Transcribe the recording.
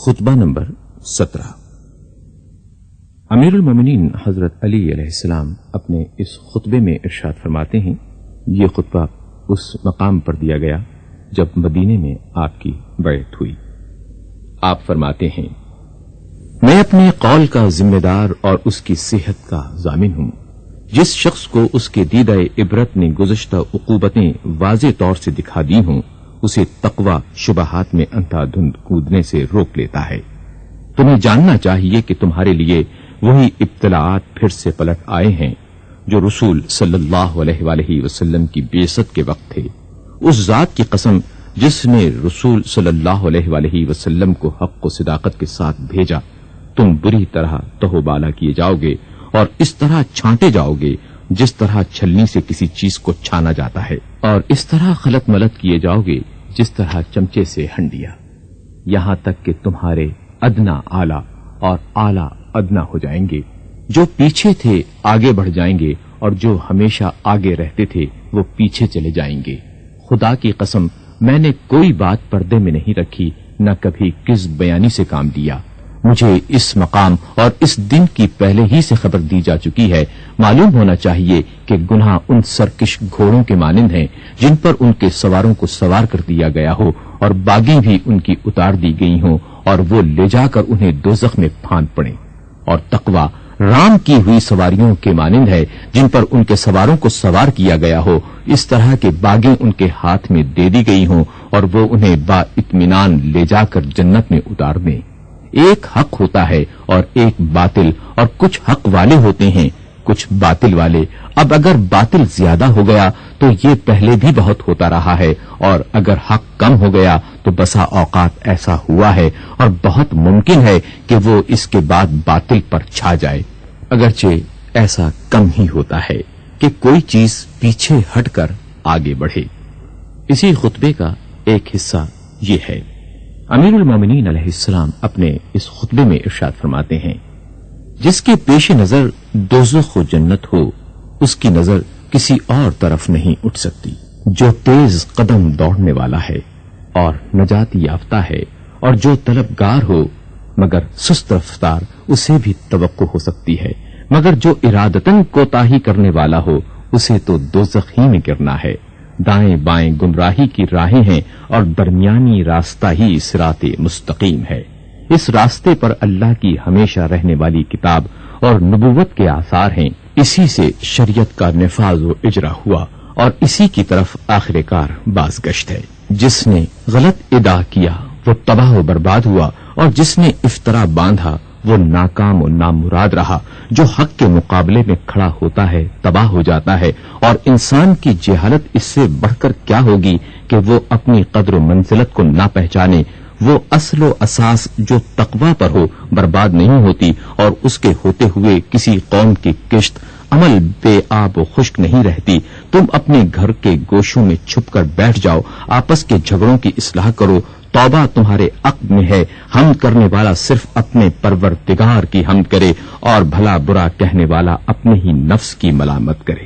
خطبہ نمبر 17۔ امیر المومنین حضرت علی علیہ السلام اپنے اس خطبے میں ارشاد فرماتے ہیں، یہ خطبہ اس مقام پر دیا گیا جب مدینے میں آپ کی بیعت ہوئی۔ آپ فرماتے ہیں، میں اپنے قول کا ذمہ دار اور اس کی صحت کا ضامن ہوں۔ جس شخص کو اس کے دیدہ عبرت نے گزشتہ عقوبتیں واضح طور سے دکھا دی ہوں، اسے تقوی شبہات میں اندھا دھند کودنے سے روک لیتا ہے۔ تمہیں جاننا چاہیے کہ تمہارے لیے وہی ابتلاعات پھر سے پلٹ آئے ہیں جو رسول صلی اللہ علیہ وآلہ وسلم کی بعثت کے وقت تھے۔ اس ذات کی قسم جس نے رسول صلی اللہ علیہ وآلہ وسلم کو حق و صداقت کے ساتھ بھیجا، تم بری طرح تہو بالا کیے جاؤ گے اور اس طرح چھانٹے جاؤ گے جس طرح چھلنی سے کسی چیز کو چھانا جاتا ہے، اور اس طرح خلط ملط کیے جاؤ گے جس طرح چمچے سے ہنڈیا، یہاں تک کہ تمہارے ادنا اعلی اور اعلی ادنا ہو جائیں گے۔ جو پیچھے تھے آگے بڑھ جائیں گے اور جو ہمیشہ آگے رہتے تھے وہ پیچھے چلے جائیں گے۔ خدا کی قسم میں نے کوئی بات پردے میں نہیں رکھی، نہ کبھی کذب بیانی سے کام لیا۔ مجھے اس مقام اور اس دن کی پہلے ہی سے خبر دی جا چکی ہے۔ معلوم ہونا چاہیے کہ گناہ ان سرکش گھوڑوں کے مانند ہیں جن پر ان کے سواروں کو سوار کر دیا گیا ہو اور باگیں بھی ان کی اتار دی گئی ہوں اور وہ لے جا کر انہیں دوزخ میں پھاند پڑیں، اور تقوی رام کی ہوئی سواریوں کے مانند ہے جن پر ان کے سواروں کو سوار کیا گیا ہو، اس طرح کے باگیں ان کے ہاتھ میں دے دی گئی ہوں اور وہ انہیں با اطمینان لے جا کر جنت میں اتار دیں۔ ایک حق ہوتا ہے اور ایک باطل، اور کچھ حق والے ہوتے ہیں کچھ باطل والے۔ اب اگر باطل زیادہ ہو گیا تو یہ پہلے بھی بہت ہوتا رہا ہے، اور اگر حق کم ہو گیا تو بسا اوقات ایسا ہوا ہے اور بہت ممکن ہے کہ وہ اس کے بعد باطل پر چھا جائے، اگرچہ ایسا کم ہی ہوتا ہے کہ کوئی چیز پیچھے ہٹ کر آگے بڑھے۔ اسی خطبے کا ایک حصہ یہ ہے۔ امیر المومنین علیہ السلام اپنے اس خطبے میں ارشاد فرماتے ہیں، جس کے پیش نظر دوزخ و جنت ہو، اس کی نظر کسی اور طرف نہیں اٹھ سکتی۔ جو تیز قدم دوڑنے والا ہے اور نجات یافتہ ہے، اور جو طلبگار ہو مگر سست رفتار، اسے بھی توقع ہو سکتی ہے، مگر جو ارادتاً کوتاہی کرنے والا ہو اسے تو دوزخ ہی میں گرنا ہے۔ دائیں بائیں گمراہی کی راہیں ہیں اور درمیانی راستہ ہی صراط مستقیم ہے۔ اس راستے پر اللہ کی ہمیشہ رہنے والی کتاب اور نبوت کے آثار ہیں، اسی سے شریعت کا نفاذ و اجرا ہوا اور اسی کی طرف آخر کار بازگشت ہے۔ جس نے غلط ادا کیا وہ تباہ و برباد ہوا، اور جس نے افطرا باندھا وہ ناکام و نامراد رہا۔ جو حق کے مقابلے میں کھڑا ہوتا ہے تباہ ہو جاتا ہے، اور انسان کی جہالت اس سے بڑھ کر کیا ہوگی کہ وہ اپنی قدر و منزلت کو نہ پہچانے۔ وہ اصل و اساس جو تقوی پر ہو برباد نہیں ہوتی، اور اس کے ہوتے ہوئے کسی قوم کی کشت عمل بے آب و خشک نہیں رہتی۔ تم اپنے گھر کے گوشوں میں چھپ کر بیٹھ جاؤ، آپس کے جھگڑوں کی اصلاح کرو، توبہ تمہارے عقد میں ہے۔ حمد کرنے والا صرف اپنے پروردگار کی حمد کرے، اور بھلا برا کہنے والا اپنے ہی نفس کی ملامت کرے۔